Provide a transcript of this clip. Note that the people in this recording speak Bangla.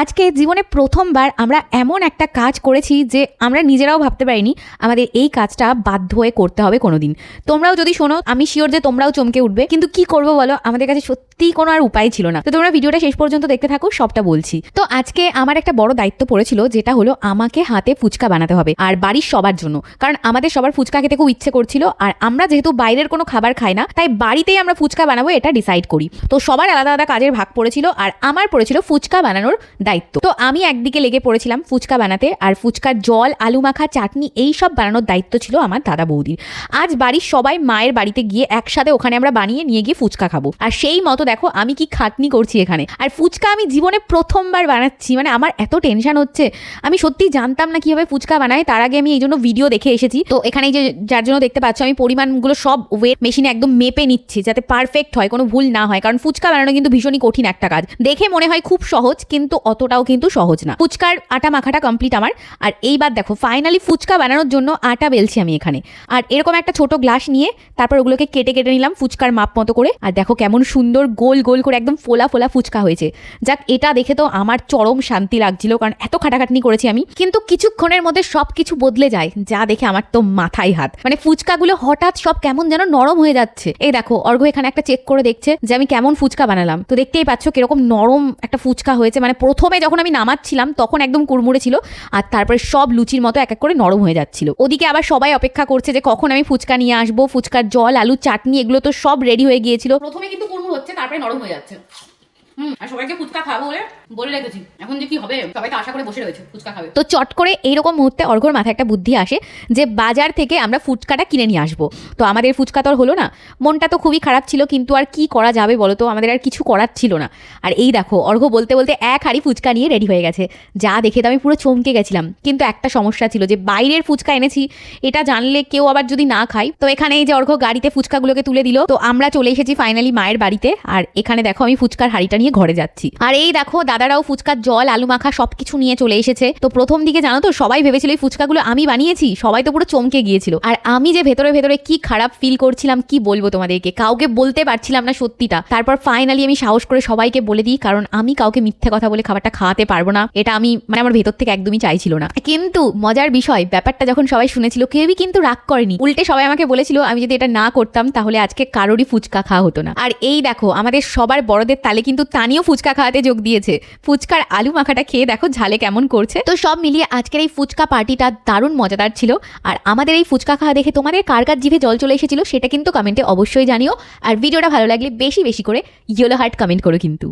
আজকে জীবনে প্রথমবার আমরা এমন একটা কাজ করেছি যে আমরা নিজেরাও ভাবতে পারিনি আমাদের এই কাজটা বাধ্য হয়ে করতে হবে কোনোদিন। তোমরাও যদি শোনো আমি শিওর যে তোমরাও চমকে উঠবে, কিন্তু কি করবো বলো, আমাদের কাছে সত্যিই কোনো আর উপায় ছিল না। তো তোমরা ভিডিওটা শেষ পর্যন্ত দেখতে থাকো, সবটা বলছি। তো আজকে আমার একটা বড় দায়িত্ব পড়েছিল, যেটা হলো আমাকে হাতে ফুচকা বানাতে হবে আর বাড়ির সবার জন্য, কারণ আমাদের সবার ফুচকা খেতে খুব ইচ্ছে করছিল। আর আমরা যেহেতু বাইরের কোনো খাবার খাই না, তাই বাড়িতেই আমরা ফুচকা বানাবো এটা ডিসাইড করি। তো সবার আলাদা আলাদা কাজের ভাগ পড়েছিল আর আমার পড়েছিল ফুচকা বানানোর দায়িত্ব। তো আমি একদিকে লেগে পড়েছিলাম ফুচকা বানাতে, আর ফুচকার জল, আলু মাখা, চাটনি এই সব বানানোর দায়িত্ব ছিল আমার দাদা বৌদির। আজ বাড়ির সবাই মায়ের বাড়িতে গিয়ে একসাথে ওখানে আমরা বানিয়ে নিয়ে গিয়ে ফুচকা খাবো। আর সেই মতো দেখো আমি কি খাটনি করছি এখানে। আর ফুচকা আমি জীবনে প্রথমবার বানাচ্ছি, মানে আমার এত টেনশন হচ্ছে। আমি সত্যি জানতাম না কিভাবে ফুচকা বানায়। তার আগে আমি এই জন্য ভিডিও দেখে এসেছি। তো এখানে যে যার জন্য দেখতে পাচ্ছ আমি পরিমাণগুলো সব ওয়েট মেশিনে একদম মেপে নিচ্ছি, যাতে পারফেক্ট হয়, কোনো ভুল না হয়। কারণ ফুচকা বানানো কিন্তু ভীষণই কঠিন একটা কাজ। দেখে মনে হয় খুব সহজ, কিন্তু অতটাও কিন্তু সহজ না। ফুচকার আটা মাখাটা কমপ্লিট আমার। আর এইবার দেখো ফাইনালি ফুচকা বানানোর জন্য আটা বেলছি আমি এখানে। আর এরকম একটা ছোট গ্লাস নিয়ে তারপর ওগুলোকে কেটে কেটে নিলাম ফুচকার মাপ মতো করে। আর দেখো কেমন সুন্দর গোল গোল করে একদম ফোলা ফোলা ফুচকা হয়েছে। যাক, এটা দেখে তো আমার চরম শান্তি লাগছিল, কারণ এত খাটাখাটনি করেছি আমি। কিন্তু কিছুক্ষণের মধ্যে সব কিছু বদলে যায়, যা দেখে আমার তো মাথায় হাত। মানে ফুচকাগুলো হঠাৎ সব কেমন যেন নরম হয়ে যাচ্ছে। এই দেখো অর্ঘ্য এখানে একটা চেক করে দেখছে যে আমি কেমন ফুচকা বানালাম। তো দেখতেই পাচ্ছ কিরকম নরম একটা ফুচকা হয়েছে। মানে প্রথমে যখন আমি নামাচ্ছিলাম তখন একদম কুড়মুড়ে ছিল, আর তারপরে সব লুচির মতো এক এক করে নরম হয়ে যাচ্ছিল। ওদিকে আবার সবাই অপেক্ষা করছে যে কখন আমি ফুচকা নিয়ে আসবো। ফুচকার জল, আলু, চাটনি এগুলো তো সব রেডি হয়ে গিয়েছিল। প্রথমে কিন্তু কুড়মুড় হচ্ছে, তারপরে নরম হয়ে যাচ্ছে। আর সবাইকে ফুচকা খাবো বলে রেখেছি। এখন যে কি হবে, সবাই তো আশা করে বসে রয়েছে ফুচকা খাবে। তো চট করে এইরকম মুহূর্তে অর্ঘ্যর মাথায় একটা বুদ্ধি আসে যে বাজার থেকে আমরা ফুচকাটা কিনে নিয়ে আসবো। তো আমাদের ফুচকা তো আর হলো না। মনটা তো খুবই খারাপ ছিল, কিন্তু আর কি করা যাবে বলো তো, আমাদের আর কিছু করার ছিল না। আর এই দেখো অর্ঘ্য বলতে বলতে এক হাঁড়ি ফুচকা নিয়ে রেডি হয়ে গেছে। যা দেখে তো আমি পুরো চমকে গেছিলাম। কিন্তু একটা সমস্যা ছিল যে বাইরের ফুচকা এনেছি, এটা জানলে কেউ আবার যদি না খায়। তো এখানে এই যে অর্ঘ্য গাড়িতে ফুচকাগুলোকে তুলে দিল। তো আমরা চলে এসেছি ফাইনালি মায়ের বাড়িতে। আর এখানে দেখো আমি ফুচকার হাঁড়িটা নিয়ে ঘরে যাচ্ছি। আর এই দেখো দাদারাও ফুচকার জল, আলু মাখা সবকিছু নিয়ে চলে এসেছে। তো প্রথম দিকে জানো তো সবাই ভেবেছিল এই ফুচকাগুলো আমি বানিয়েছি। সবাই তো পুরো চমকে গিয়েছিল। আর আমি যে ভেতরে ভেতরে কি খারাপ ফিল করছিলাম কি বলবো তোমাদেরকে, কাউকে বলতে পারছিলাম না সত্যিটা। তারপর ফাইনালি আমি সাহস করে সবাইকে বলে দিই, কারণ আমি কাউকে মিথ্যে কথা বলে খাবারটা খাওয়াতে পারবো না। এটা আমি আমার ভেতর থেকে একদমই চাইছিল না। কিন্তু মজার বিষয়, ব্যাপারটা যখন সবাই শুনেছিল কেউই কিন্তু রাগ করেনি। উল্টে সবাই আমাকে বলেছিল আমি যদি এটা না করতাম তাহলে আজকে কারোরই ফুচকা খাওয়া হতো না। আর এই দেখো আমাদের সবার বড়দের তালে কিন্তু তানিও ফুচকা খাওয়াতে যোগ দিয়েছে। ফুচকার আলু মাখাটা খেয়ে দেখো ঝালে কেমন করছে। তো সব মিলিয়ে আজকের এই ফুচকা পার্টিটা দারুণ মজাদার ছিল। আর আমাদের এই ফুচকা খাওয়া দেখে তোমাদের কার কার জিভে জল চলে এসেছিল সেটা কিন্তু কমেন্টে অবশ্যই জানিও। আর ভিডিওটা ভালো লাগলে বেশি বেশি করে ইয়েলো হার্ট কমেন্ট করো কিন্তু।